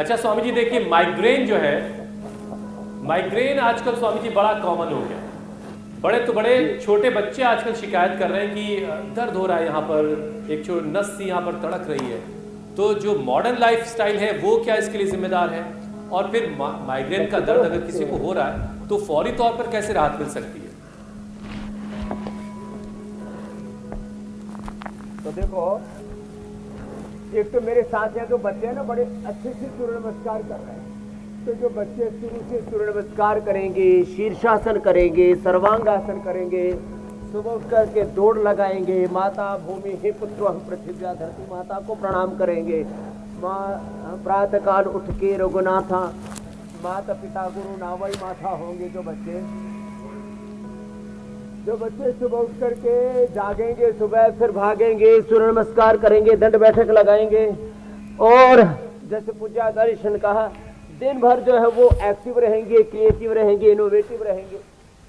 अच्छा स्वामी जी देखिए, माइग्रेन जो है, माइग्रेन आजकल स्वामी जी बड़ा कॉमन हो गया। बड़े तो बड़े छोटे बच्चे आजकल शिकायत कर रहे हैं कि दर्द हो रहा है यहाँ पर, एक छोटी नस सी यहाँ पर तड़क रही है। तो जो मॉडर्न लाइफ स्टाइल है वो क्या इसके लिए जिम्मेदार है? और फिर माइग्रेन का दर्द अगर किसी को हो रहा है तो फौरी तौर पर कैसे राहत मिल सकती है? तो देखो, एक तो मेरे साथ है, जो बच्चे हैं ना बड़े अच्छे से सूर्य नमस्कार कर रहे हैं। तो जो बच्चे शुरू से सूर्य नमस्कार करेंगे, शीर्षासन करेंगे, सर्वांगासन करेंगे, सुबह उठ करके दौड़ लगाएंगे, माता भूमि हे पुत्र हम पृथ्वी धरती माता को प्रणाम करेंगे, माँ प्रातः काल उठ के रघुनाथा माता पिता गुरु नावई माथा होंगे। जो बच्चे सुबह उठ करके जागेंगे, सुबह फिर भागेंगे, सूर्य नमस्कार करेंगे, दंड बैठक लगाएंगे, और जैसे पूज्य दर्शन कहा दिन भर जो है वो एक्टिव रहेंगे, क्रिएटिव रहेंगे, इनोवेटिव रहेंगे,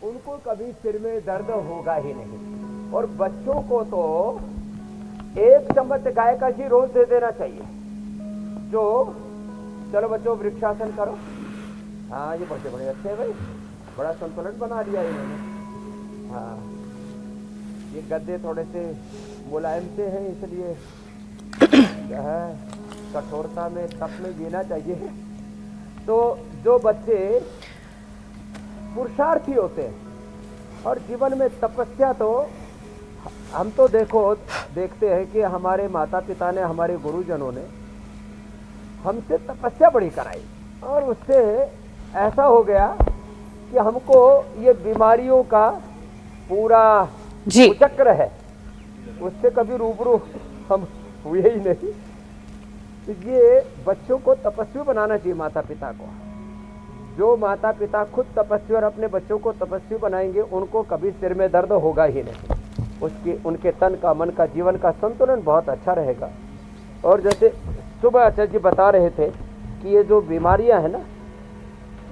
उनको कभी सिर में दर्द होगा ही नहीं। और बच्चों को तो 1 चम्मच गाय का घी रोज दे देना चाहिए। जो चलो बच्चों वृक्षासन करो, हाँ ये बच्चे बड़े अच्छे हैं भाई, बड़ा संतुलन बना दिया इन्होंने। हाँ ये गद्दे थोड़े से मुलायम से हैं, इसलिए जो है कठोरता में तप में जीना चाहिए। तो जो बच्चे पुरुषार्थी होते हैं और जीवन में तपस्या, तो हम तो देखते हैं कि हमारे माता पिता ने, हमारे गुरुजनों ने हमसे तपस्या बड़ी कराई, और उससे ऐसा हो गया कि हमको ये बीमारियों का पूरा चक्र है, उससे कभी रूबरू हम हुए ही नहीं। तो ये बच्चों को तपस्वी बनाना चाहिए, माता पिता को। जो माता पिता खुद तपस्वी और अपने बच्चों को तपस्वी बनाएंगे, उनको कभी सिर में दर्द होगा ही नहीं। उनके तन का, मन का, जीवन का संतुलन बहुत अच्छा रहेगा। और जैसे सुबह आचार्य जी बता रहे थे कि ये जो बीमारियां हैं ना,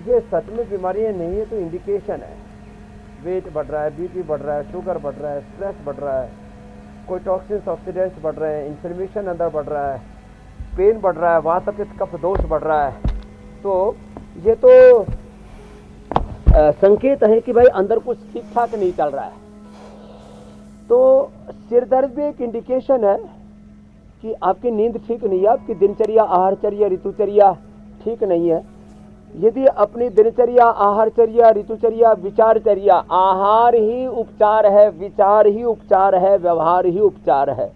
ये सच में बीमारियां नहीं है, तो इंडिकेशन है। वेट बढ़ रहा है, बीपी बढ़ रहा है, शुगर बढ़ रहा है, स्ट्रेस बढ़ रहा है, कोई टॉक्सिन्स ऑक्सीडेंट्स बढ़ रहे हैं, इन्फ्लेमेशन अंदर बढ़ रहा है, पेन बढ़ रहा है, वात पित्त कफ दोष बढ़ रहा है, तो ये तो संकेत है कि भाई अंदर कुछ ठीक ठाक नहीं चल रहा है। तो सिर दर्द भी एक इंडिकेशन है कि आपकी नींद ठीक नहीं है, आपकी दिनचर्या, आहारचर्या, ऋतुचर्या ठीक नहीं है। यदि अपनी दिनचर्या, आहारचर्या, ऋतुचर्या, विचारचर्या, आहार ही उपचार है, विचार ही उपचार है, व्यवहार ही उपचार है।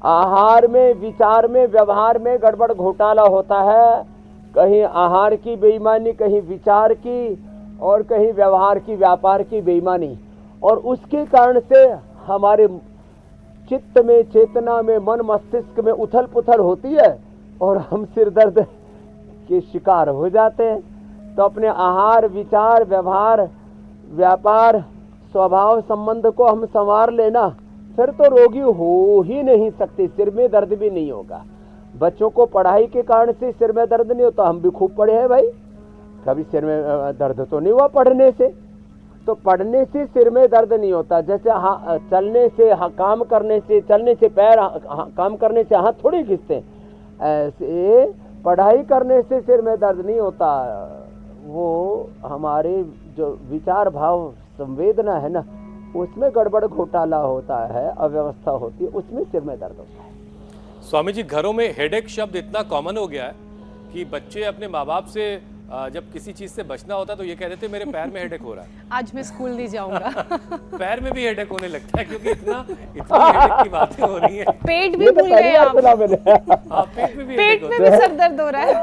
आहार में, विचार में, व्यवहार में गड़बड़ घोटाला होता है, कहीं आहार की बेईमानी, कहीं विचार की, और कहीं व्यवहार की, व्यापार की बेईमानी, और उसके कारण से हमारे चित्त में, चेतना में, मन मस्तिष्क में उथल पुथल होती है और हम सिर दर्द के शिकार हो जाते हैं। तो अपने आहार, विचार, व्यवहार, व्यापार, स्वभाव संबंध को हम संवार लेना, फिर तो रोगी हो ही नहीं सकते, सिर में दर्द भी नहीं होगा। बच्चों को पढ़ाई के कारण से सिर में दर्द नहीं होता, हम भी खूब पढ़े हैं भाई, कभी सिर में दर्द तो नहीं हुआ पढ़ने से। तो पढ़ने से सिर में दर्द नहीं होता, जैसे चलने से, काम करने से, चलने से पैर, काम करने से हाथ थोड़ी खींचते, ऐसे पढ़ाई करने से सिर में दर्द नहीं होता। वो हमारे जो विचार, भाव, संवेदना है ना, उसमें गड़बड़ घोटाला होता है, अव्यवस्था होती है, उसमें सिर में दर्द होता है। स्वामी जी घरों में हेडेक शब्द इतना कॉमन हो गया है कि बच्चे अपने माँ बाप से जब किसी चीज से बचना होता है तो ये कह देते मेरे पैर में हेडेक हो रहा है, आज मैं स्कूल नहीं जाऊंगा। पैर में भी हेडेक होने लगता है, क्योंकि इतनी हेडेक की बातें हो रही हैं। पेट भी भूल गए आप। हाँ, पेट में भी सर दर्द हो रहा है।